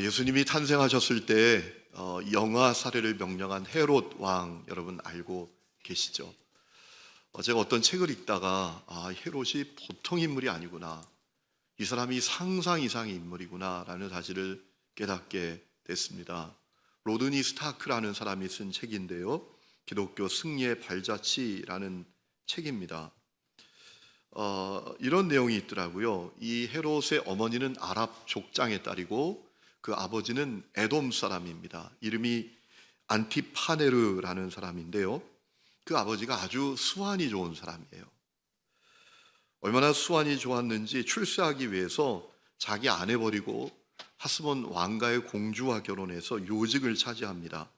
예수님이 탄생하셨을 때 영아 살해를 명령한 헤롯 왕 여러분 알고 계시죠? 제가 어떤 책을 읽다가 헤롯이 보통 인물이 아니구나, 이 사람이 상상 이상의 인물이구나 라는 사실을 깨닫게 됐습니다. 로드니 스타크라는 사람이 쓴 책인데요, 기독교 승리의 발자취라는 책입니다. 이런 내용이 있더라고요. 이 헤롯의 어머니는 아랍 족장의 딸이고 그 아버지는 에돔 사람입니다. 이름이 안티파네르라는 사람인데요, 그 아버지가 아주 수완이 좋은 사람이에요. 얼마나 수완이 좋았는지 출세하기 위해서 자기 아내 버리고 하스본 왕가의 공주와 결혼해서 요직을 차지합니다.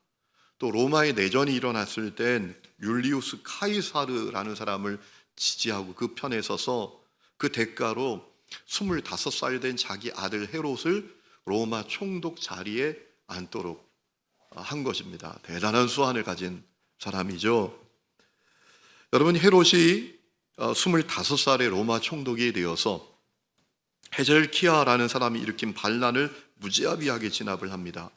또 로마의 내전이 일어났을 땐 율리우스 카이사르라는 사람을 지지하고 그 편에 서서 그 대가로 25살 된 자기 아들 헤롯을 로마 총독 자리에 앉도록 한 것입니다. 대단한 수완을 가진 사람이죠. 여러분, 헤롯이 25살에 로마 총독이 되어서 헤젤키야라는 사람이 일으킨 반란을 무자비하게 진압을 합니다.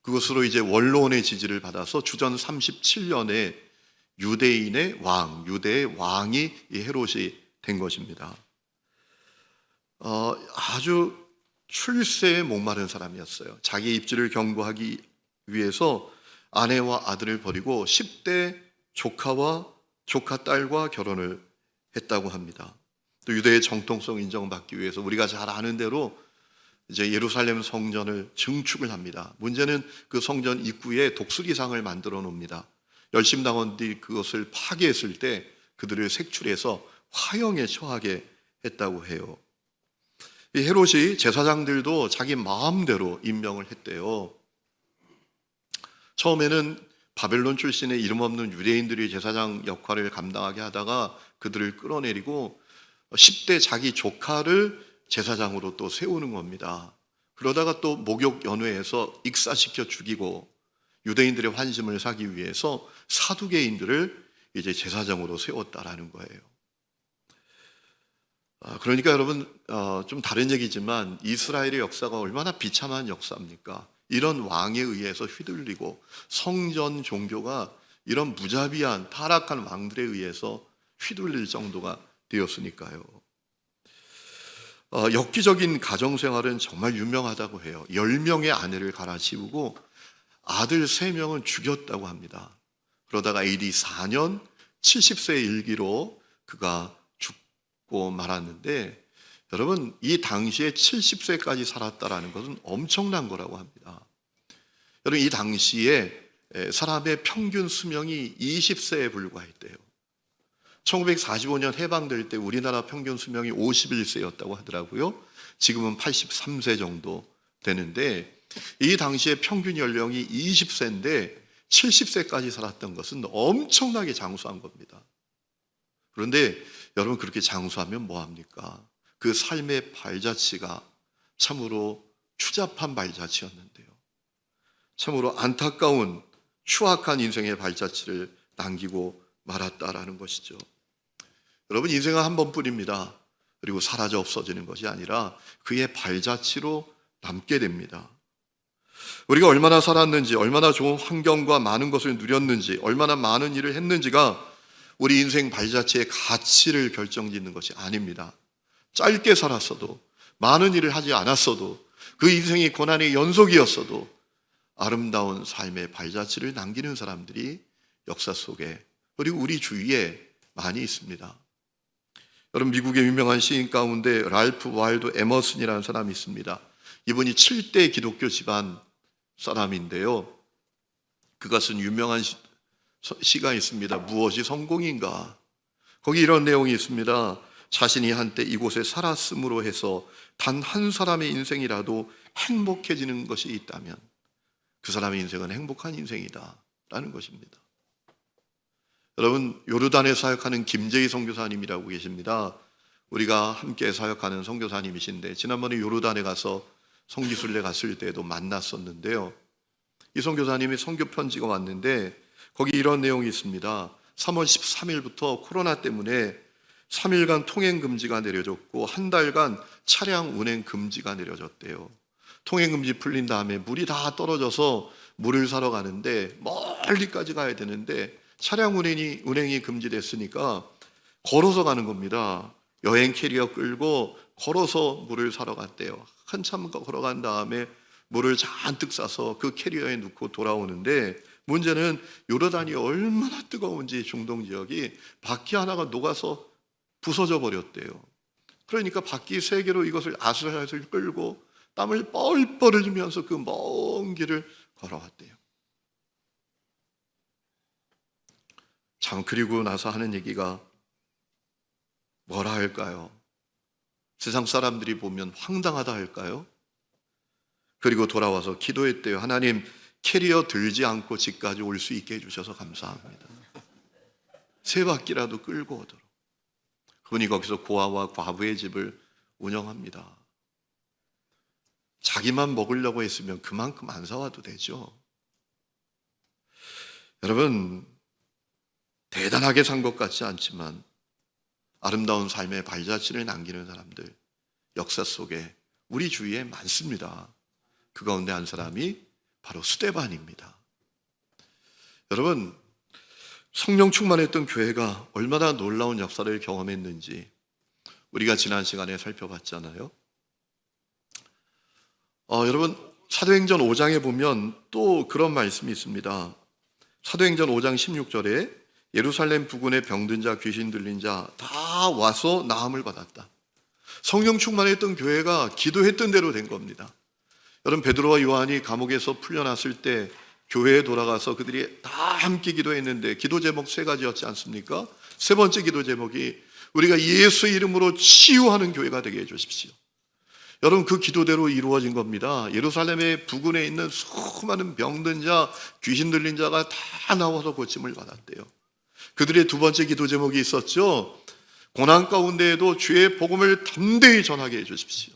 그것으로 이제 원로원의 지지를 받아서 주전 37년에 유대인의 왕, 유대의 왕이 이 헤롯이 된 것입니다. 아주 출세에 목마른 사람이었어요. 자기의 입지를 견고하기 위해서 아내와 아들을 버리고 10대 조카와 조카 딸과 결혼을 했다고 합니다. 또 유대의 정통성 인정받기 위해서 우리가 잘 아는 대로 이제 예루살렘 성전을 증축을 합니다. 문제는 그 성전 입구에 독수리상을 만들어 놓습니다. 열심당원들이 그것을 파괴했을 때 그들을 색출해서 화형에 처하게 했다고 해요. 이 헤롯이 제사장들도 자기 마음대로 임명을 했대요. 처음에는 바벨론 출신의 이름 없는 유대인들이 제사장 역할을 감당하게 하다가 그들을 끌어내리고 10대 자기 조카를 제사장으로 또 세우는 겁니다. 그러다가 또 목욕 연회에서 익사시켜 죽이고 유대인들의 환심을 사기 위해서 사두개인들을 이제 제사장으로 세웠다라는 거예요. 그러니까 여러분, 좀 다른 얘기지만 이스라엘의 역사가 얼마나 비참한 역사입니까? 이런 왕에 의해서 휘둘리고 성전 종교가 이런 무자비한 타락한 왕들에 의해서 휘둘릴 정도가 되었으니까요. 엽기적인 가정생활은 정말 유명하다고 해요. 10명의 아내를 갈아치우고 아들 3명은 죽였다고 합니다. 그러다가 AD 4년 70세 일기로 그가 죽고 말았는데, 여러분, 이 당시에 70세까지 살았다라는 것은 엄청난 거라고 합니다. 여러분, 이 당시에 사람의 평균 수명이 20세에 불과했대요. 1945년 해방될 때 우리나라 평균 수명이 51세였다고 하더라고요. 지금은 83세 정도 되는데, 이 당시에 평균 연령이 20세인데 70세까지 살았던 것은 엄청나게 장수한 겁니다. 그런데 여러분, 그렇게 장수하면 뭐합니까? 그 삶의 발자취가 참으로 추잡한 발자취였는데요, 참으로 안타까운 추악한 인생의 발자취를 남기고 말았다라는 것이죠. 여러분, 인생은 한 번뿐입니다. 그리고 사라져 없어지는 것이 아니라 그의 발자취로 남게 됩니다. 우리가 얼마나 살았는지, 얼마나 좋은 환경과 많은 것을 누렸는지, 얼마나 많은 일을 했는지가 우리 인생 발자취의 가치를 결정짓는 것이 아닙니다. 짧게 살았어도, 많은 일을 하지 않았어도, 그 인생이 고난의 연속이었어도 아름다운 삶의 발자취를 남기는 사람들이 역사 속에, 그리고 우리 주위에 많이 있습니다. 여러분, 미국의 유명한 시인 가운데 랄프 와일드 에머슨이라는 사람이 있습니다. 이분이 7대 기독교 집안 사람인데요, 그가 쓴 유명한 시가 있습니다. 무엇이 성공인가? 거기 이런 내용이 있습니다. 자신이 한때 이곳에 살았음으로 해서 단 한 사람의 인생이라도 행복해지는 것이 있다면 그 사람의 인생은 행복한 인생이다 라는 것입니다. 여러분, 요르단에 사역하는 김재희 선교사님이라고 계십니다. 우리가 함께 사역하는 선교사님이신데 지난번에 요르단에 가서 성지순례 갔을 때도 만났었는데요, 이 선교사님이 선교 편지가 왔는데 거기 이런 내용이 있습니다. 3월 13일부터 코로나 때문에 3일간 통행 금지가 내려졌고 한 달간 차량 운행 금지가 내려졌대요. 통행금지 풀린 다음에 물이 다 떨어져서 물을 사러 가는데 멀리까지 가야 되는데 차량 운행이 금지됐으니까 걸어서 가는 겁니다. 여행 캐리어 끌고 걸어서 물을 사러 갔대요. 한참 걸어간 다음에 물을 잔뜩 싸서 그 캐리어에 넣고 돌아오는데 문제는 요르단이 얼마나 뜨거운지 중동 지역이 바퀴 하나가 녹아서 부서져 버렸대요. 그러니까 바퀴 3개로 이것을 아슬아슬 끌고 땀을 뻘뻘 흘리면서 그 먼 길을 걸어왔대요. 참, 그리고 나서 하는 얘기가 뭐라 할까요? 세상 사람들이 보면 황당하다 할까요? 그리고 돌아와서 기도했대요. 하나님, 캐리어 들지 않고 집까지 올 수 있게 해주셔서 감사합니다. 3바퀴라도 끌고 오도록. 그분이 거기서 고아와 과부의 집을 운영합니다. 자기만 먹으려고 했으면 그만큼 안 사와도 되죠. 여러분, 대단하게 산 것 같지 않지만 아름다운 삶의 발자취를 남기는 사람들 역사 속에 우리 주위에 많습니다. 그 가운데 한 사람이 바로 스데반입니다. 여러분, 성령 충만했던 교회가 얼마나 놀라운 역사를 경험했는지 우리가 지난 시간에 살펴봤잖아요. 여러분, 사도행전 5장에 보면 또 그런 말씀이 있습니다. 사도행전 5장 16절에 예루살렘 부근에 병든 자, 귀신 들린 자 다 와서 나음을 받았다. 성령 충만했던 교회가 기도했던 대로 된 겁니다. 여러분, 베드로와 요한이 감옥에서 풀려났을 때 교회에 돌아가서 그들이 다 함께 기도했는데 기도 제목 3가지였지 않습니까? 3번째 기도 제목이 우리가 예수의 이름으로 치유하는 교회가 되게 해주십시오. 여러분, 그 기도대로 이루어진 겁니다. 예루살렘의 부근에 있는 수많은 병든 자, 귀신 들린 자가 다 나와서 고침을 받았대요. 그들의 2번째 기도 제목이 있었죠. 고난 가운데에도 주의 복음을 담대히 전하게 해주십시오.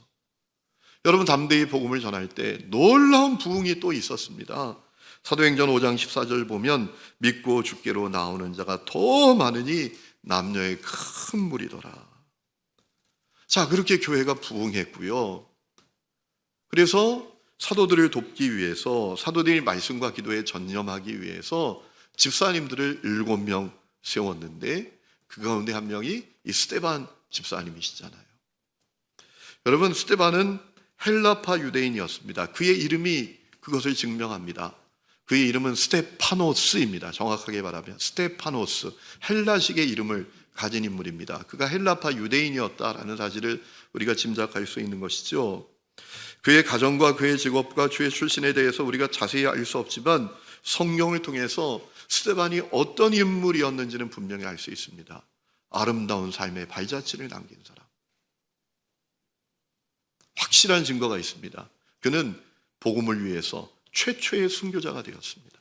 여러분, 담대히 복음을 전할 때 놀라운 부흥이 또 있었습니다. 사도행전 5장 14절 보면 믿고 주께로 나오는 자가 더 많으니 남녀의 큰 무리더라. 자, 그렇게 교회가 부흥했고요. 그래서 사도들을 돕기 위해서, 사도들이 말씀과 기도에 전념하기 위해서 집사님들을 7명 세웠는데 그 가운데 한 명이 이 스데반 집사님이시잖아요. 여러분, 스데반은 헬라파 유대인이었습니다. 그의 이름이 그것을 증명합니다. 그의 이름은 스테파노스입니다. 정확하게 말하면 스테파노스, 헬라식의 이름을 가진 인물입니다. 그가 헬라파 유대인이었다라는 사실을 우리가 짐작할 수 있는 것이죠. 그의 가정과 그의 직업과 주의 출신에 대해서 우리가 자세히 알 수 없지만 성경을 통해서 스데반이 어떤 인물이었는지는 분명히 알 수 있습니다. 아름다운 삶의 발자취를 남긴 사람. 확실한 증거가 있습니다. 그는 복음을 위해서 최초의 순교자가 되었습니다.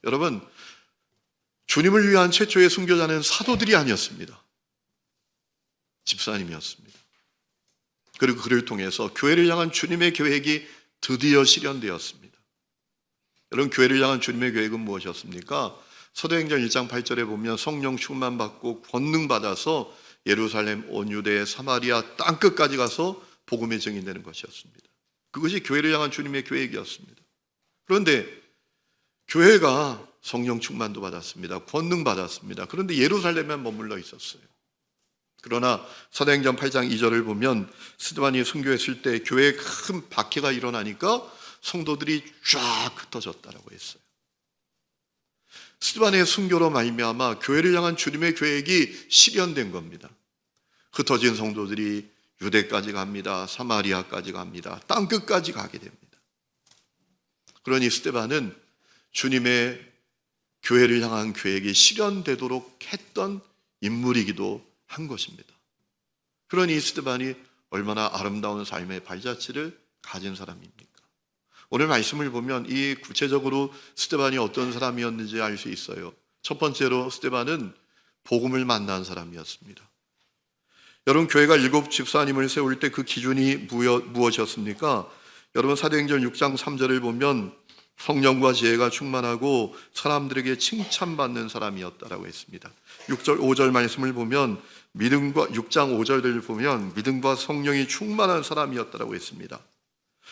여러분, 주님을 위한 최초의 순교자는 사도들이 아니었습니다. 집사님이었습니다. 그리고 그를 통해서 교회를 향한 주님의 계획이 드디어 실현되었습니다. 여러분, 교회를 향한 주님의 계획은 무엇이었습니까? 사도행전 1장 8절에 보면 성령 충만 받고 권능 받아서 예루살렘, 온 유대, 사마리아 땅끝까지 가서 복음의 증인되는 것이었습니다. 그것이 교회를 향한 주님의 계획이었습니다. 그런데 교회가 성령 충만도 받았습니다. 권능 받았습니다. 그런데 예루살렘에 머물러 있었어요. 그러나 사도행전 8장 2절을 보면 스데반이 순교했을 때 교회에 큰 박해가 일어나니까 성도들이 쫙 흩어졌다라고 했어요. 스데반의 순교로 말미암아 교회를 향한 주님의 계획이 실현된 겁니다. 흩어진 성도들이 유대까지 갑니다. 사마리아까지 갑니다. 땅끝까지 가게 됩니다. 그러니 스데반은 주님의 교회를 향한 계획이 실현되도록 했던 인물이기도 한 것입니다. 그러니 스데반이 얼마나 아름다운 삶의 발자취를 가진 사람입니까? 오늘 말씀을 보면 이 구체적으로 스데반이 어떤 사람이었는지 알 수 있어요. 첫 번째로 스데반은 복음을 만난 사람이었습니다. 여러분, 교회가 7 집사님을 세울 때 그 기준이 무엇이었습니까? 여러분, 사도행전 6장 3절을 보면 성령과 지혜가 충만하고 사람들에게 칭찬받는 사람이었다라고 했습니다. 6절, 5절 말씀을 보면 6장 5절을 보면 믿음과 성령이 충만한 사람이었다라고 했습니다.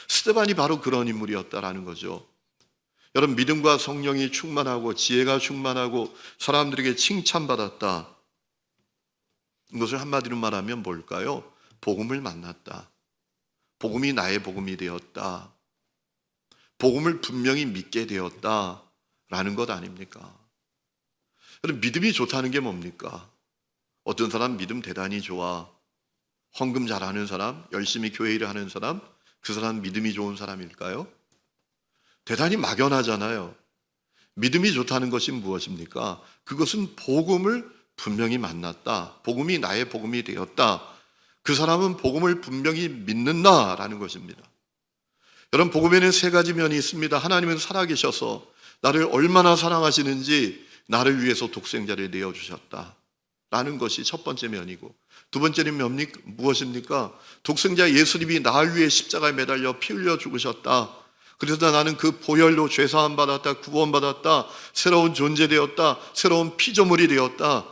스데반이 바로 그런 인물이었다라는 거죠. 여러분, 믿음과 성령이 충만하고 지혜가 충만하고 사람들에게 칭찬받았다. 이것을 한마디로 말하면 뭘까요? 복음을 만났다. 복음이 나의 복음이 되었다. 복음을 분명히 믿게 되었다라는 것 아닙니까? 여러분, 믿음이 좋다는 게 뭡니까? 어떤 사람 믿음 대단히 좋아. 헌금 잘하는 사람, 열심히 교회 일을 하는 사람, 그 사람 믿음이 좋은 사람일까요? 대단히 막연하잖아요. 믿음이 좋다는 것이 무엇입니까? 그것은 복음을 분명히 만났다. 복음이 나의 복음이 되었다. 그 사람은 복음을 분명히 믿는다라는 것입니다. 여러분, 복음에는 세 가지 면이 있습니다. 하나님은 살아계셔서 나를 얼마나 사랑하시는지 나를 위해서 독생자를 내어주셨다 라는 것이 첫 번째 면이고, 두 번째는 무엇입니까? 독생자 예수님이 나를 위해 십자가에 매달려 피 흘려 죽으셨다. 그래서 나는 그 보혈로 죄사함 받았다, 구원받았다, 새로운 존재 되었다, 새로운 피조물이 되었다,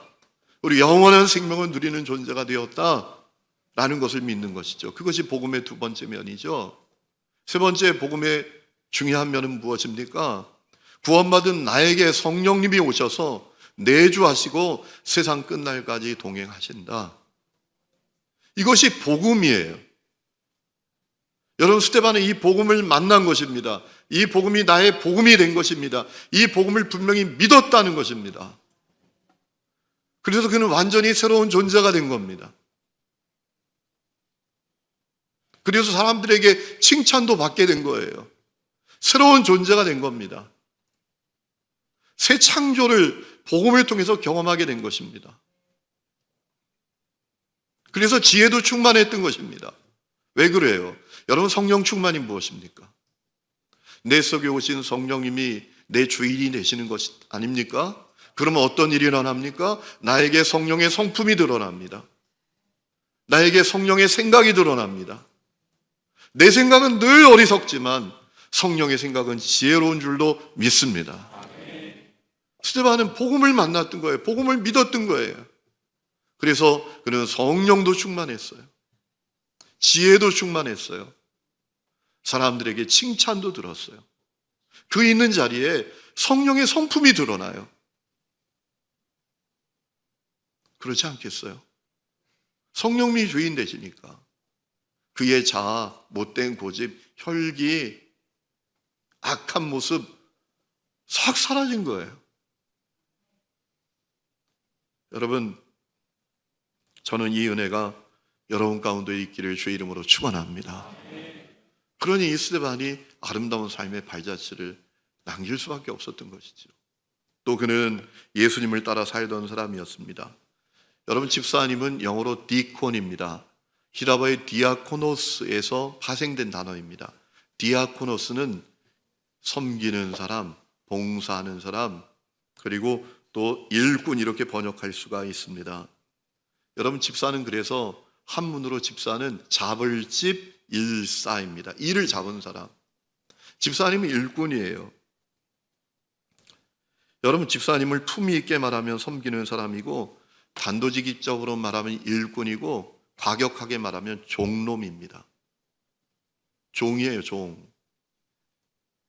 우리 영원한 생명을 누리는 존재가 되었다 라는 것을 믿는 것이죠. 그것이 복음의 두 번째 면이죠. 세 번째 복음의 중요한 면은 무엇입니까? 구원받은 나에게 성령님이 오셔서 내주하시고 세상 끝날까지 동행하신다. 이것이 복음이에요. 여러분, 스데반은 이 복음을 만난 것입니다. 이 복음이 나의 복음이 된 것입니다. 이 복음을 분명히 믿었다는 것입니다. 그래서 그는 완전히 새로운 존재가 된 겁니다. 그래서 사람들에게 칭찬도 받게 된 거예요. 새로운 존재가 된 겁니다. 새 창조를 복음을 통해서 경험하게 된 것입니다. 그래서 지혜도 충만했던 것입니다. 왜 그래요? 여러분, 성령 충만이 무엇입니까? 내 속에 오신 성령님이 내 주인이 되시는 것 아닙니까? 그러면 어떤 일이 일어납니까? 나에게 성령의 성품이 드러납니다. 나에게 성령의 생각이 드러납니다. 내 생각은 늘 어리석지만 성령의 생각은 지혜로운 줄도 믿습니다. 스데반은 복음을 만났던 거예요. 복음을 믿었던 거예요. 그래서 그는 성령도 충만했어요. 지혜도 충만했어요. 사람들에게 칭찬도 들었어요. 그 있는 자리에 성령의 성품이 드러나요. 그렇지 않겠어요? 성령님이 주인 되시니까 그의 자아, 못된 고집, 혈기, 악한 모습 싹 사라진 거예요. 여러분, 저는 이 은혜가 여러분 가운데 있기를 주의 이름으로 축원합니다. 그러니 이 스데반이 아름다운 삶의 발자취를 남길 수밖에 없었던 것이죠. 또 그는 예수님을 따라 살던 사람이었습니다. 여러분, 집사님은 영어로 디콘입니다. 히라바의 디아코노스에서 파생된 단어입니다. 디아코노스는 섬기는 사람, 봉사하는 사람, 그리고 또 일꾼, 이렇게 번역할 수가 있습니다. 여러분, 집사는 그래서 한문으로 집사는 잡을 집 일사입니다. 일을 잡은 사람. 집사님은 일꾼이에요. 여러분, 집사님을 품위 있게 말하면 섬기는 사람이고, 단도직입적으로 말하면 일꾼이고, 과격하게 말하면 종놈입니다. 종이에요, 종.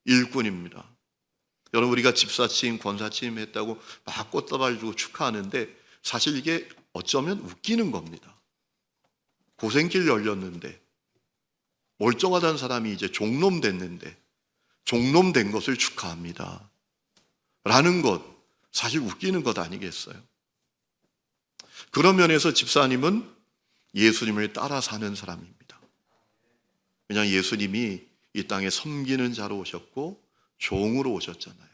일꾼입니다. 여러분, 우리가 집사 취임, 권사 취임 했다고 막 꽃다발 주고 축하하는데 사실 이게 어쩌면 웃기는 겁니다. 고생길 열렸는데 멀쩡하다는 사람이 이제 종놈 됐는데 종놈 된 것을 축하합니다 라는 것, 사실 웃기는 것 아니겠어요? 그런 면에서 집사님은 예수님을 따라 사는 사람입니다. 왜냐하면 예수님이 이 땅에 섬기는 자로 오셨고 종으로 오셨잖아요.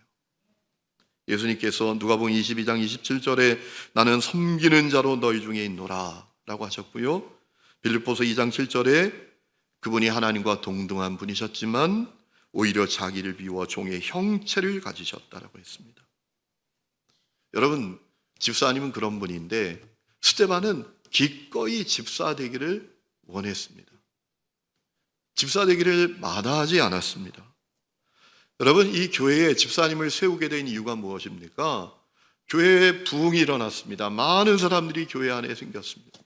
예수님께서 누가복음 22장 27절에 나는 섬기는 자로 너희 중에 있노라 라고 하셨고요, 빌립보서 2장 7절에 그분이 하나님과 동등한 분이셨지만 오히려 자기를 비워 종의 형체를 가지셨다라고 했습니다. 여러분, 집사님은 그런 분인데 스데반은 기꺼이 집사 되기를 원했습니다. 집사 되기를 마다하지 않았습니다. 여러분, 이 교회에 집사님을 세우게 된 이유가 무엇입니까? 교회에 부흥이 일어났습니다. 많은 사람들이 교회 안에 생겼습니다.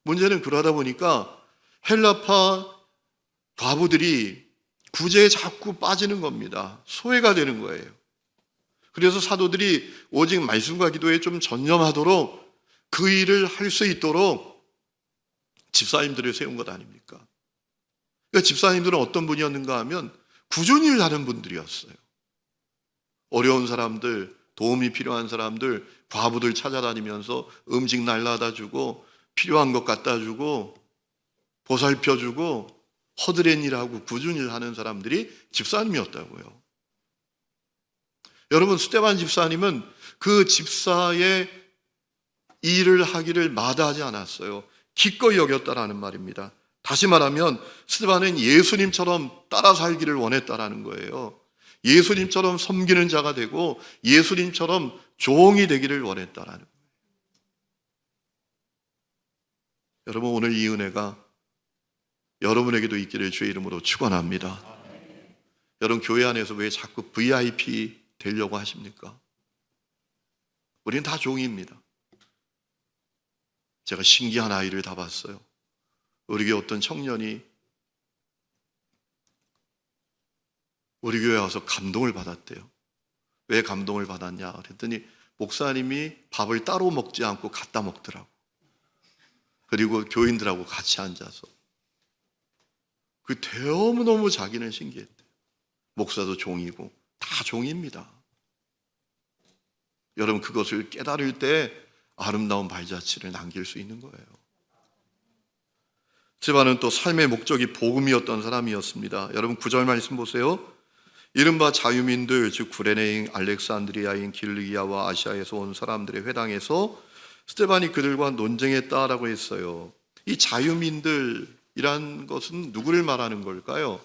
문제는 그러다 보니까 헬라파 과부들이 구제에 자꾸 빠지는 겁니다. 소외가 되는 거예요. 그래서 사도들이 오직 말씀과 기도에 좀 전념하도록 그 일을 할 수 있도록 집사님들을 세운 것 아닙니까? 그러니까 집사님들은 어떤 분이었는가 하면 꾸준히 일을 하는 분들이었어요. 어려운 사람들, 도움이 필요한 사람들, 과부들 찾아다니면서 음식 날라다 주고 필요한 것 갖다 주고 보살펴 주고 허드렛 일하고 꾸준히 일하는 사람들이 집사님이었다고요. 여러분, 스데반 집사님은 그 집사의 일을 하기를 마다하지 않았어요. 기꺼이 여겼다라는 말입니다. 다시 말하면 스데반은 예수님처럼 따라 살기를 원했다라는 거예요. 예수님처럼 섬기는 자가 되고 예수님처럼 종이 되기를 원했다라는 거예요. 여러분, 오늘 이 은혜가 여러분에게도 있기를 주의 이름으로 축원합니다. 여러분, 교회 안에서 왜 자꾸 VIP 되려고 하십니까? 우리는 다 종입니다. 제가 신기한 아이를 다 봤어요. 우리 교회 어떤 청년이 우리 교회에 와서 감동을 받았대요. 왜 감동을 받았냐 그랬더니 목사님이 밥을 따로 먹지 않고 갖다 먹더라고. 그리고 교인들하고 같이 앉아서. 그 너무너무 자기는 신기했대요. 목사도 종이고 다 종입니다. 여러분, 그것을 깨달을 때 아름다운 발자취를 남길 수 있는 거예요. 스데반은 또 삶의 목적이 복음이었던 사람이었습니다. 여러분, 9절 말씀 보세요. 이른바 자유민들, 즉 구레네인, 알렉산드리아인, 길리기아와 아시아에서 온 사람들의 회당에서 스데반이 그들과 논쟁했다라고 했어요. 이 자유민들이란 것은 누구를 말하는 걸까요?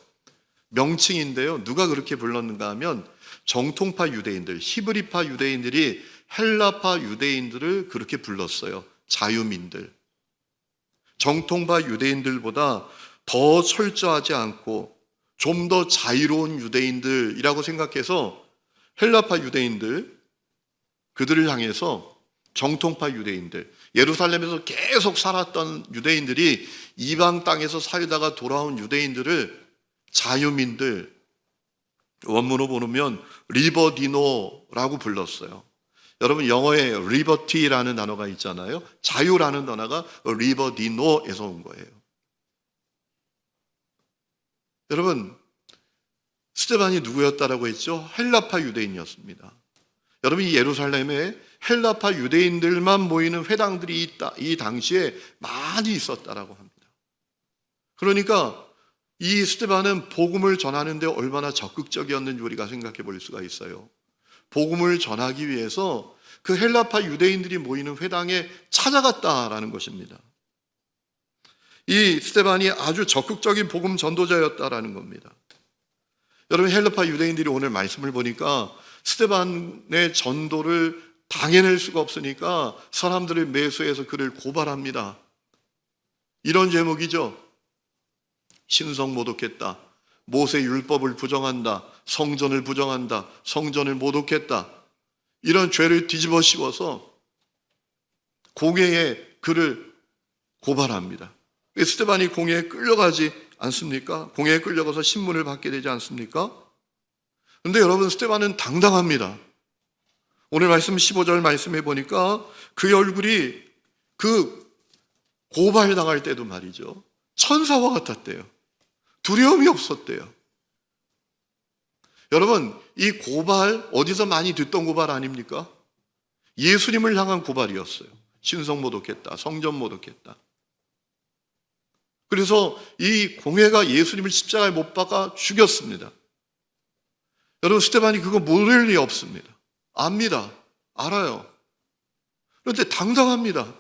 명칭인데요. 누가 그렇게 불렀는가 하면 정통파 유대인들, 히브리파 유대인들이 헬라파 유대인들을 그렇게 불렀어요. 자유민들. 정통파 유대인들보다 더 철저하지 않고 좀 더 자유로운 유대인들이라고 생각해서 헬라파 유대인들, 그들을 향해서 정통파 유대인들, 예루살렘에서 계속 살았던 유대인들이 이방 땅에서 살다가 돌아온 유대인들을 자유민들, 원문으로 보면 리버디노라고 불렀어요. 여러분, 영어에 리버티라는 단어가 있잖아요. 자유라는 단어가 리버디노에서 온 거예요. 여러분, 스데반이 누구였다라고 했죠? 헬라파 유대인이었습니다. 여러분, 이 예루살렘에 헬라파 유대인들만 모이는 회당들이 이 당시에 많이 있었다라고 합니다. 그러니까 이 스데반은 복음을 전하는데 얼마나 적극적이었는지 우리가 생각해 볼 수가 있어요. 복음을 전하기 위해서 그 헬라파 유대인들이 모이는 회당에 찾아갔다라는 것입니다. 이 스데반이 아주 적극적인 복음 전도자였다라는 겁니다. 여러분, 헬라파 유대인들이 오늘 말씀을 보니까 스데반의 전도를 당해낼 수가 없으니까 사람들을 매수해서 그를 고발합니다. 이런 제목이죠. 신성 모독했다. 모세 율법을 부정한다. 성전을 부정한다. 성전을 모독했다. 이런 죄를 뒤집어 씌워서 공회에 그를 고발합니다. 스데반이 공회에 끌려가지 않습니까? 공회에 끌려가서 신문을 받게 되지 않습니까? 그런데 여러분, 스데반은 당당합니다. 오늘 말씀 15절 말씀해 보니까 그의 얼굴이 그 고발당할 때도 말이죠, 천사와 같았대요. 두려움이 없었대요. 여러분, 이 고발 어디서 많이 듣던 고발 아닙니까? 예수님을 향한 고발이었어요. 신성 모독했다. 성전 모독했다. 그래서 이 공회가 예수님을 십자가에 못 박아 죽였습니다. 여러분, 스데반이 그거 모를 리 없습니다. 압니다. 알아요. 그런데 당당합니다.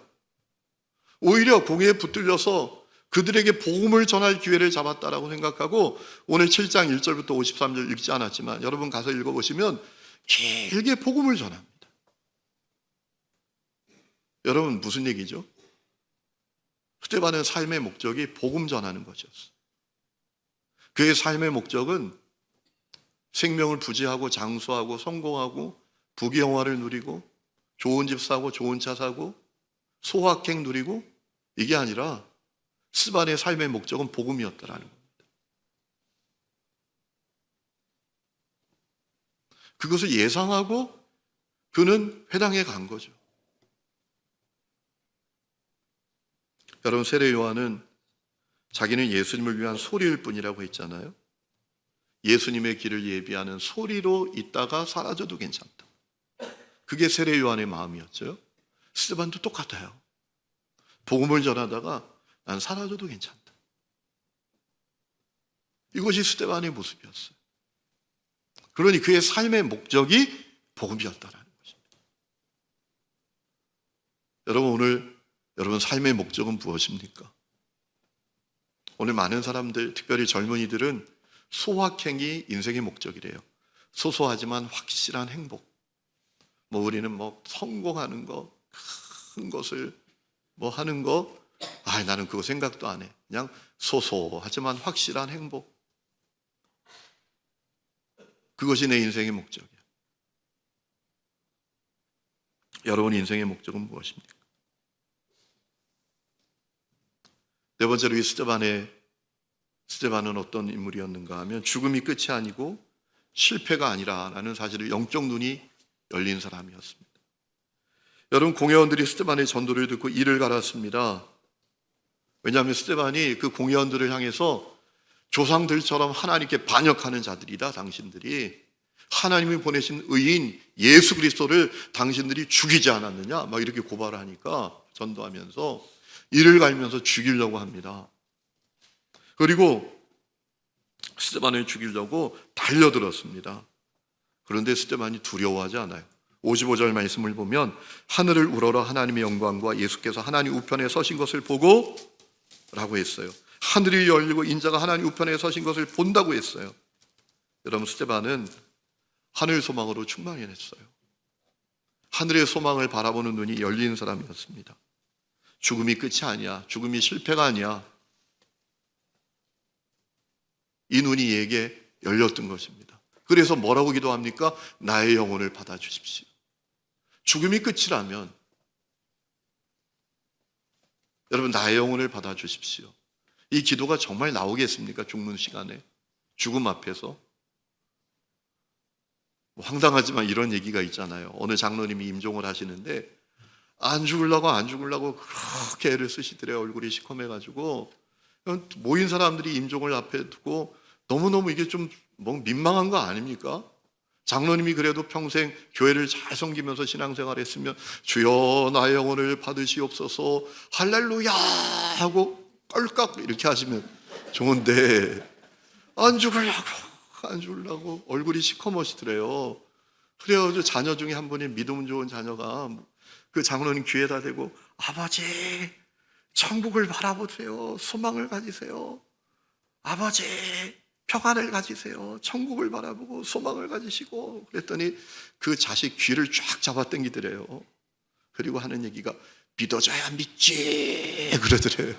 오히려 공회에 붙들려서 그들에게 복음을 전할 기회를 잡았다라고 생각하고 오늘 7장 1절부터 53절 읽지 않았지만 여러분 가서 읽어보시면 길게 복음을 전합니다. 여러분, 무슨 얘기죠? 스데반의 삶의 목적이 복음 전하는 것이었어요. 그의 삶의 목적은 생명을 부지하고 장수하고 성공하고 부귀영화를 누리고 좋은 집 사고 좋은 차 사고 소확행 누리고, 이게 아니라 스데반의 삶의 목적은 복음이었다라는 겁니다. 그것을 예상하고 그는 회당에 간 거죠. 여러분, 세례 요한은 자기는 예수님을 위한 소리일 뿐이라고 했잖아요. 예수님의 길을 예비하는 소리로 있다가 사라져도 괜찮다. 그게 세례 요한의 마음이었죠. 스데반도 똑같아요. 복음을 전하다가 난 사라져도 괜찮다. 이것이 스데반의 모습이었어요. 그러니 그의 삶의 목적이 복음이었다라는 것입니다. 여러분, 오늘 여러분 삶의 목적은 무엇입니까? 오늘 많은 사람들, 특별히 젊은이들은 소확행이 인생의 목적이래요. 소소하지만 확실한 행복. 우리는 성공하는 거, 큰 것을 하는 거, 나는 그거 생각도 안 해. 그냥 소소하지만 확실한 행복. 그것이 내 인생의 목적이야. 여러분 인생의 목적은 무엇입니까? 네 번째로 이 스데반은 어떤 인물이었는가 하면 죽음이 끝이 아니고 실패가 아니라라는 사실을 영적 눈이 열린 사람이었습니다. 여러분, 공회원들이 스데반의 전도를 듣고 이를 갈았습니다. 왜냐하면 스데반이 그 공회원들을 향해서 조상들처럼 하나님께 반역하는 자들이다. 당신들이 하나님이 보내신 의인 예수 그리스도를 당신들이 죽이지 않았느냐 막 이렇게 고발을 하니까 전도하면서 이를 갈면서 죽이려고 합니다. 그리고 스데반을 죽이려고 달려들었습니다. 그런데 스데반이 두려워하지 않아요. 55절 말씀을 보면 하늘을 우러러 하나님의 영광과 예수께서 하나님 우편에 서신 것을 보고 라고 했어요. 하늘이 열리고 인자가 하나님 우편에 서신 것을 본다고 했어요. 여러분, 스데반은 하늘 소망으로 충만했어요. 하늘의 소망을 바라보는 눈이 열린 사람이었습니다. 죽음이 끝이 아니야. 죽음이 실패가 아니야. 이 눈이 얘에게 열렸던 것입니다. 그래서 뭐라고 기도합니까? 나의 영혼을 받아주십시오. 죽음이 끝이라면 여러분, 나의 영혼을 받아주십시오. 이 기도가 정말 나오겠습니까? 죽는 시간에, 죽음 앞에서. 황당하지만 이런 얘기가 있잖아요. 어느 장로님이 임종을 하시는데 안 죽으려고 그렇게 애를 쓰시더래요. 얼굴이 시커매가지고. 모인 사람들이 임종을 앞에 두고 너무너무 이게 좀 민망한 거 아닙니까? 장로님이 그래도 평생 교회를 잘 섬기면서 신앙생활 했으면 주여 나의 영혼을 받으시옵소서 할렐루야 하고 껄깍 이렇게 하시면 좋은데 안 죽으려고 얼굴이 시커머시더래요. 그래가지고 자녀 중에 한 분이 믿음 좋은 자녀가 그 장로님 귀에다 대고 아버지 천국을 바라보세요. 소망을 가지세요. 아버지 평안을 가지세요. 천국을 바라보고 소망을 가지시고. 그랬더니 그 자식 귀를 쫙 잡아당기더래요. 그리고 하는 얘기가 믿어줘야 믿지 그러더래요.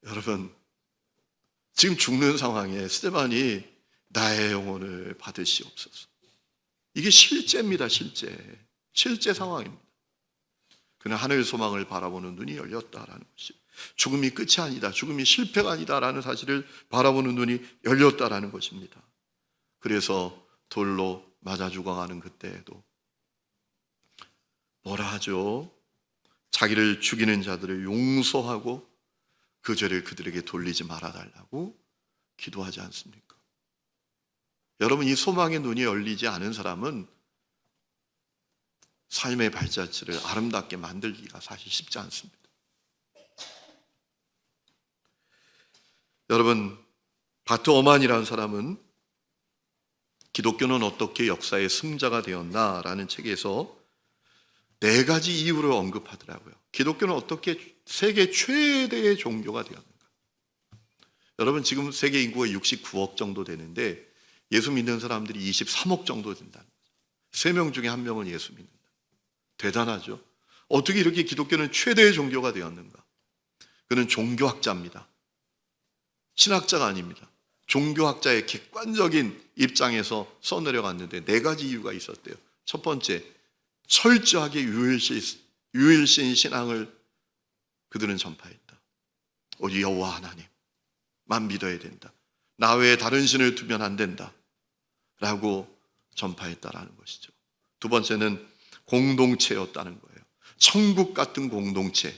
여러분, 지금 죽는 상황에 스데반이 나의 영혼을 받으시옵소서. 이게 실제입니다. 실제 상황입니다. 그는 하늘 소망을 바라보는 눈이 열렸다라는 것이, 죽음이 끝이 아니다, 죽음이 실패가 아니다라는 사실을 바라보는 눈이 열렸다라는 것입니다. 그래서 돌로 맞아 죽어가는 그때에도 뭐라 하죠? 자기를 죽이는 자들을 용서하고 그 죄를 그들에게 돌리지 말아달라고 기도하지 않습니까? 여러분, 이 소망의 눈이 열리지 않은 사람은 삶의 발자취를 아름답게 만들기가 사실 쉽지 않습니다. 여러분, 바트 어만이라는 사람은 기독교는 어떻게 역사의 승자가 되었나라는 책에서 4가지 이유를 언급하더라고요. 기독교는 어떻게 세계 최대의 종교가 되었는가? 여러분, 지금 세계 인구가 69억 정도 되는데 예수 믿는 사람들이 23억 정도 된다는 거죠. 3명 중에 1명은 예수 믿는다. 대단하죠? 어떻게 이렇게 기독교는 최대의 종교가 되었는가? 그는 종교학자입니다. 신학자가 아닙니다. 종교학자의 객관적인 입장에서 써내려갔는데 4가지 이유가 있었대요. 첫 번째, 철저하게 유일신 신앙을 그들은 전파했다. 오직 여호와 하나님만 믿어야 된다. 나 외에 다른 신을 두면 안 된다. 전파했다라는 것이죠. 두 번째는 공동체였다는 거예요. 천국 같은 공동체,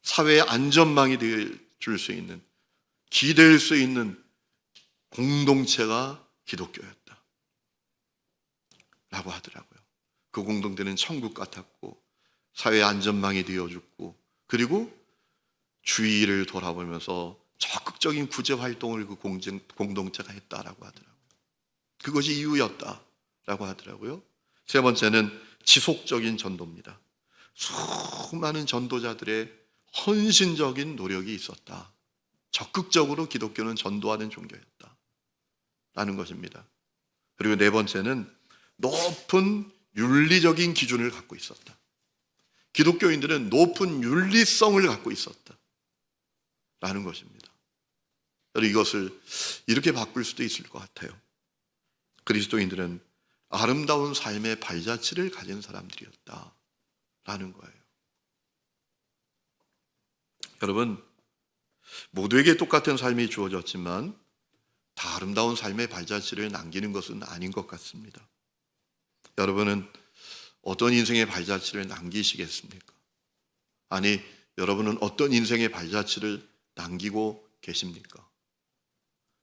사회의 안전망이 줄 수 있는, 기댈 수 있는 공동체가 기독교였다 라고 하더라고요. 그 공동체는 천국 같았고 사회의 안전망이 되어줬고, 그리고 주위를 돌아보면서 적극적인 구제 활동을 그 공동체가 했다라고 하더라고요. 그것이 이유였다라고 하더라고요. 세 번째는 지속적인 전도입니다. 수많은 전도자들의 헌신적인 노력이 있었다. 적극적으로 기독교는 전도하는 종교였다라는 것입니다. 그리고 네 번째는 높은 윤리적인 기준을 갖고 있었다. 기독교인들은 높은 윤리성을 갖고 있었다라는 것입니다. 이것을 이렇게 바꿀 수도 있을 것 같아요. 그리스도인들은 아름다운 삶의 발자취를 가진 사람들이었다라는 거예요. 여러분, 모두에게 똑같은 삶이 주어졌지만 다 아름다운 삶의 발자취를 남기는 것은 아닌 것 같습니다. 여러분은 어떤 인생의 발자취를 남기시겠습니까? 아니, 여러분은 어떤 인생의 발자취를 남기고 계십니까?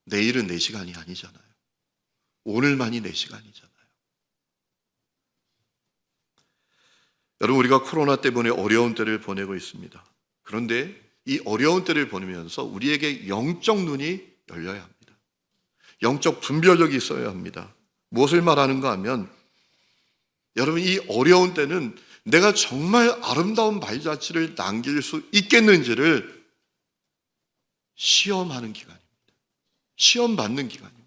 내일은 내 시간이 아니잖아요. 오늘만이 내 시간이잖아요. 여러분, 우리가 코로나 때문에 어려운 때를 보내고 있습니다. 그런데 이 어려운 때를 보내면서 우리에게 영적 눈이 열려야 합니다. 영적 분별력이 있어야 합니다. 무엇을 말하는가 하면, 여러분, 이 어려운 때는 내가 정말 아름다운 발자취를 남길 수 있겠는지를 시험하는 기간입니다. 시험 받는 기간입니다.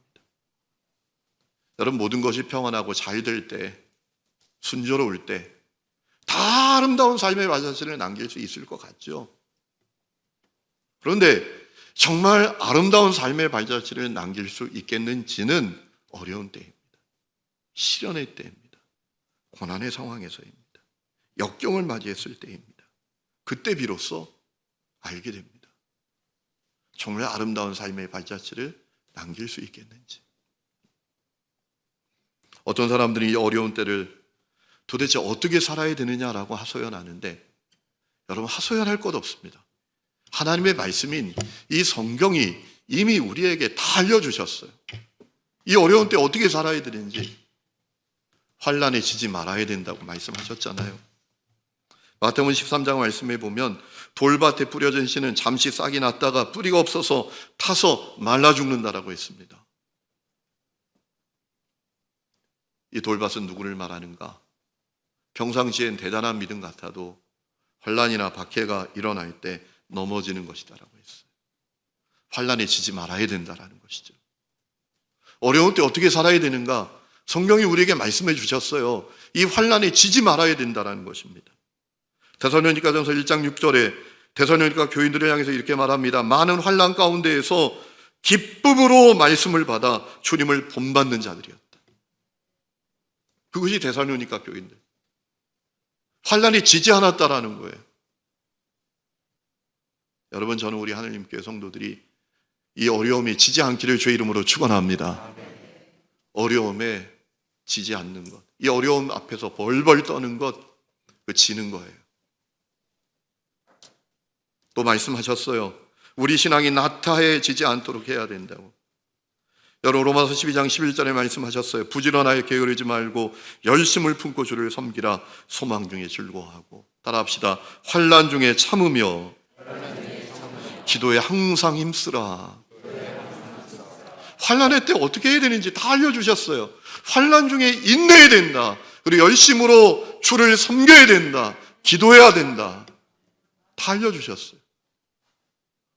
여러분, 모든 것이 평안하고 잘 될 때, 순조로울 때 다 아름다운 삶의 발자취를 남길 수 있을 것 같죠. 그런데 정말 아름다운 삶의 발자취를 남길 수 있겠는지는 어려운 때입니다. 시련의 때입니다. 고난의 상황에서입니다. 역경을 맞이했을 때입니다. 그때 비로소 알게 됩니다. 정말 아름다운 삶의 발자취를 남길 수 있겠는지. 어떤 사람들이 이 어려운 때를 도대체 어떻게 살아야 되느냐라고 하소연하는데, 여러분, 하소연할 것 없습니다. 하나님의 말씀인 이 성경이 이미 우리에게 다 알려주셨어요. 이 어려운 때 어떻게 살아야 되는지. 환난에 지지 말아야 된다고 말씀하셨잖아요. 마태복음 13장 말씀에 보면 돌밭에 뿌려진 씨는 잠시 싹이 났다가 뿌리가 없어서 타서 말라 죽는다라고 했습니다. 이 돌밭은 누구를 말하는가? 평상시엔 대단한 믿음 같아도 환난이나 박해가 일어날 때 넘어지는 것이다라고 했어요. 환난에 지지 말아야 된다라는 것이죠. 어려운 때 어떻게 살아야 되는가? 성경이 우리에게 말씀해 주셨어요. 이 환난에 지지 말아야 된다라는 것입니다. 데살로니가전서 1장 6절에 데살로니가 교인들을 향해서 이렇게 말합니다. 많은 환난 가운데에서 기쁨으로 말씀을 받아 주님을 본받는 자들이었다. 그것이 데살로니가 교인들. 환난이 지지 않았다라는 거예요. 여러분, 저는 우리 하느님교회 성도들이 이 어려움이 지지 않기를 주의 이름으로 축원합니다. 어려움에 지지 않는 것, 이 어려움 앞에서 벌벌 떠는 것, 그 지는 거예요. 또 말씀하셨어요. 우리 신앙이 나태해지지 않도록 해야 된다고. 여러분, 로마서 12장 11절에 말씀하셨어요. 부지런하게 게으르지 말고 열심을 품고 주를 섬기라. 소망 중에 즐거워하고. 따라합시다. 환난 중에 참으며 기도에 항상 힘쓰라. 환난의 때 어떻게 해야 되는지 다 알려주셨어요. 환난 중에 인내해야 된다. 그리고 열심으로 주를 섬겨야 된다. 기도해야 된다. 다 알려주셨어요.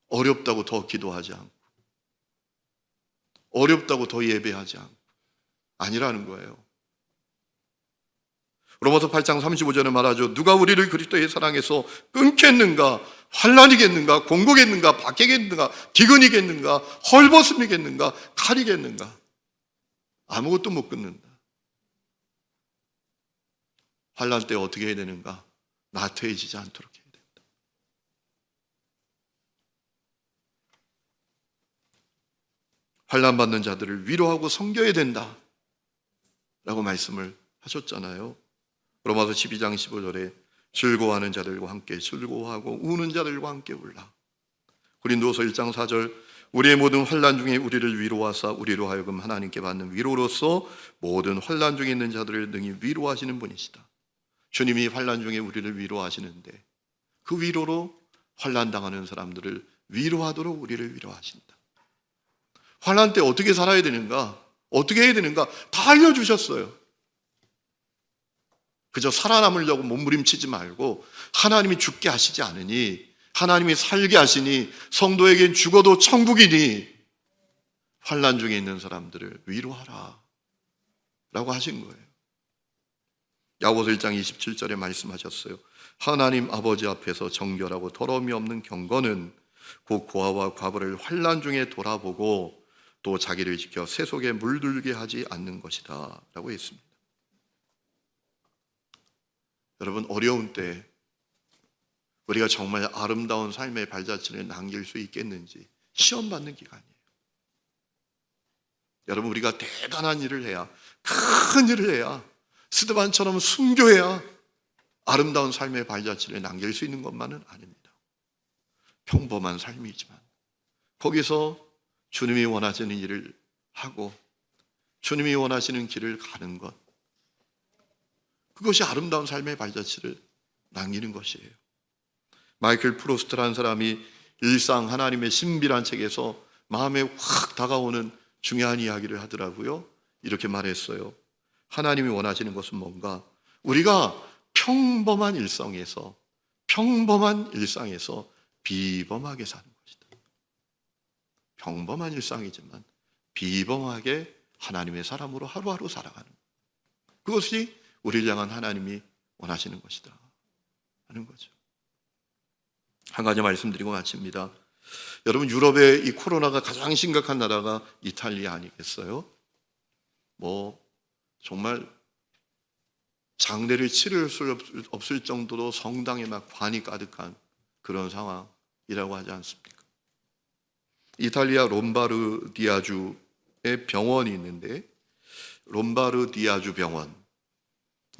어렵다고 더 기도하지 않고, 어렵다고 더 예배하지 않고, 아니라는 거예요. 로마서 8장 35절에 말하죠. 누가 우리를 그리스도의 사랑에서 끊겠는가? 환난이겠는가? 공고겠는가? 박해겠는가? 기근이겠는가? 헐벗음이겠는가? 칼이겠는가? 아무것도 못 끊는다. 환난 때 어떻게 해야 되는가? 나태해지지 않도록 해야 된다. 환난 받는 자들을 위로하고 섬겨야 된다. 라고 말씀을 하셨잖아요. 로마서 12장 15절에 즐거워하는 자들과 함께 즐거워하고 우는 자들과 함께 울라. 고린도서 1장 4절 우리의 모든 환난 중에 우리를 위로하사 우리로 하여금 하나님께 받는 위로로서 모든 환난 중에 있는 자들을 능히 위로하시는 분이시다. 주님이 환난 중에 우리를 위로하시는데 그 위로로 환난 당하는 사람들을 위로하도록 우리를 위로하신다. 환난 때 어떻게 살아야 되는가, 어떻게 해야 되는가 다 알려주셨어요. 그저 살아남으려고 몸부림치지 말고 하나님이 죽게 하시지 않으니, 하나님이 살게 하시니, 성도에겐 죽어도 천국이니 환난 중에 있는 사람들을 위로하라 라고 하신 거예요. 야고보서 1장 27절에 말씀하셨어요. 하나님 아버지 앞에서 정결하고 더러움이 없는 경건은 곧 고아와 과부를 환난 중에 돌아보고 또 자기를 지켜 새 속에 물들게 하지 않는 것이다 라고 했습니다. 여러분, 어려운 때 우리가 정말 아름다운 삶의 발자취를 남길 수 있겠는지 시험받는 기간이에요. 여러분, 우리가 대단한 일을 해야, 큰 일을 해야, 스데반처럼 순교해야 아름다운 삶의 발자취를 남길 수 있는 것만은 아닙니다. 평범한 삶이지만 거기서 주님이 원하시는 일을 하고 주님이 원하시는 길을 가는 것, 그것이 아름다운 삶의 발자취를 남기는 것이에요. 마이클 프로스트라는 사람이 일상 하나님의 신비란 책에서 마음에 확 다가오는 중요한 이야기를 하더라고요. 이렇게 말했어요. 하나님이 원하시는 것은 뭔가? 우리가 평범한 일상에서 비범하게 사는 것이다. 평범한 일상이지만 비범하게 하나님의 사람으로 하루하루 살아가는 것. 그것이 우리를 향한 하나님이 원하시는 것이다 하는 거죠. 한 가지 말씀드리고 마칩니다. 여러분, 유럽의 이 코로나가 가장 심각한 나라가 이탈리아 아니겠어요? 정말 장례를 치를 수 없을 정도로 성당에 막 관이 가득한 그런 상황이라고 하지 않습니까? 이탈리아 롬바르디아주에 병원이 있는데, 롬바르디아주 병원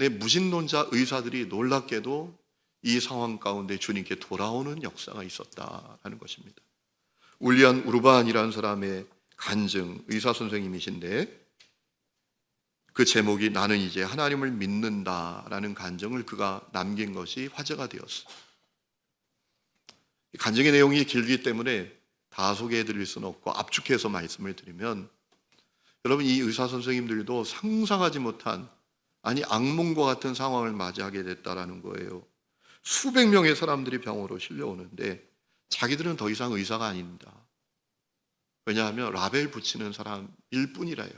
내 무신론자 의사들이 놀랍게도 이 상황 가운데 주님께 돌아오는 역사가 있었다는 것입니다. 울리안 우르반이라는 사람의 간증, 의사 선생님이신데 그 제목이 나는 이제 하나님을 믿는다라는 간증을 그가 남긴 것이 화제가 되었어요. 간증의 내용이 길기 때문에 다 소개해 드릴 수는 없고 압축해서 말씀을 드리면, 여러분, 이 의사 선생님들도 상상하지 못한, 아니 악몽과 같은 상황을 맞이하게 됐다라는 거예요. 수백 명의 사람들이 병으로 실려오는데 자기들은 더 이상 의사가 아닙니다. 왜냐하면 라벨 붙이는 사람일 뿐이라요.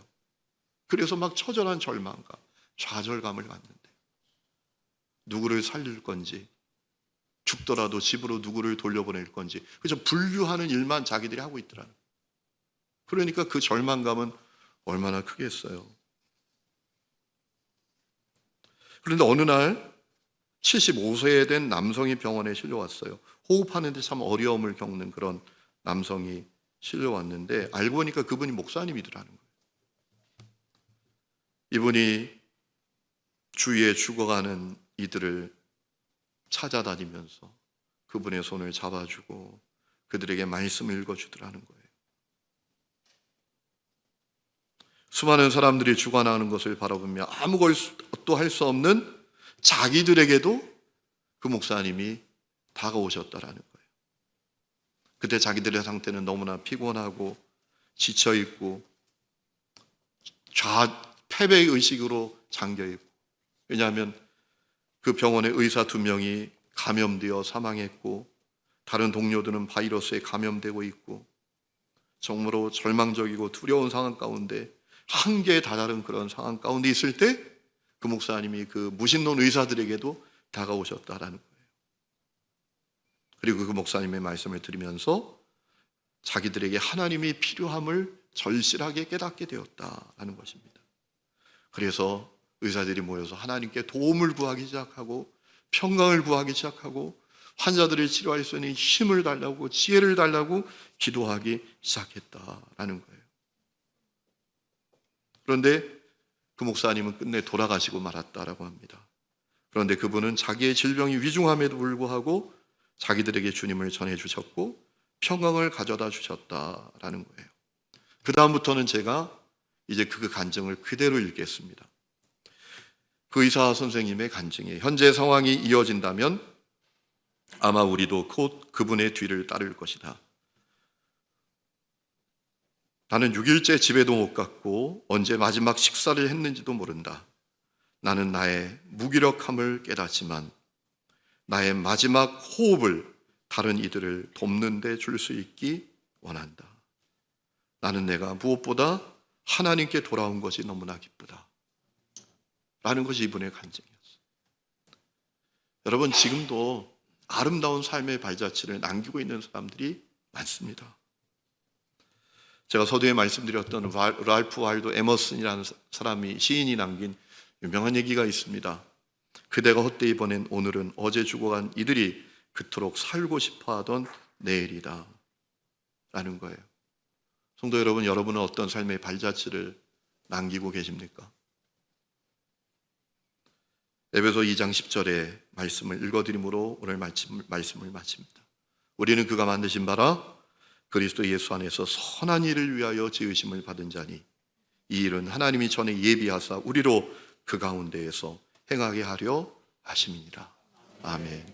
그래서 막 처절한 절망감, 좌절감을 갖는데 누구를 살릴 건지, 죽더라도 집으로 누구를 돌려보낼 건지 그저 분류하는 일만 자기들이 하고 있더라는 거예요. 그러니까 그 절망감은 얼마나 크겠어요. 그런데 어느 날 75세 된 남성이 병원에 실려왔어요. 호흡하는데 참 어려움을 겪는 그런 남성이 실려왔는데 알고 보니까 그분이 목사님이더라는 거예요. 이분이 주위에 죽어가는 이들을 찾아다니면서 그분의 손을 잡아주고 그들에게 말씀을 읽어주더라는 거예요. 수많은 사람들이 죽어나가는 것을 바라보며 아무것도 할 수 없는 자기들에게도 그 목사님이 다가오셨다라는 거예요. 그때 자기들의 상태는 너무나 피곤하고 지쳐있고 패배의식으로 잠겨있고, 왜냐하면 그 병원의 의사 2명이 감염되어 사망했고 다른 동료들은 바이러스에 감염되고 있고 정말로 절망적이고 두려운 상황 가운데 한계에 다다른 그런 상황 가운데 있을 때 그 목사님이 그 무신론 의사들에게도 다가오셨다라는 거예요. 그리고 그 목사님의 말씀을 들으면서 자기들에게 하나님이 필요함을 절실하게 깨닫게 되었다라는 것입니다. 그래서 의사들이 모여서 하나님께 도움을 구하기 시작하고 평강을 구하기 시작하고 환자들을 치료할 수 있는 힘을 달라고 지혜를 달라고 기도하기 시작했다라는 거예요. 그런데 그 목사님은 끝내 돌아가시고 말았다라고 합니다. 그런데 그분은 자기의 질병이 위중함에도 불구하고 자기들에게 주님을 전해주셨고 평강을 가져다 주셨다라는 거예요. 그 다음부터는 제가 이제 그 간증을 그대로 읽겠습니다. 그 의사 선생님의 간증에 현재 상황이 이어진다면 아마 우리도 곧 그분의 뒤를 따를 것이다. 나는 6일째 집에도 못 갔고 언제 마지막 식사를 했는지도 모른다. 나는 나의 무기력함을 깨닫지만 나의 마지막 호흡을 다른 이들을 돕는 데 줄 수 있기 원한다. 나는 내가 무엇보다 하나님께 돌아온 것이 너무나 기쁘다. 라는 것이 이분의 간증이었어요. 여러분, 지금도 아름다운 삶의 발자취를 남기고 있는 사람들이 많습니다. 제가 서두에 말씀드렸던 랄프 와일드 에머슨이라는 사람이 시인이 남긴 유명한 얘기가 있습니다. 그대가 헛되이 보낸 오늘은 어제 죽어간 이들이 그토록 살고 싶어하던 내일이다 라는 거예요. 성도 여러분, 여러분은 어떤 삶의 발자취를 남기고 계십니까? 에베소 2장 10절의 말씀을 읽어드림으로 오늘 말씀을 마칩니다. 우리는 그가 만드신 바라 그리스도 예수 안에서 선한 일을 위하여 지으심을 받은 자니 이 일은 하나님이 전에 예비하사 우리로 그 가운데에서 행하게 하려 하심이니라. 아멘.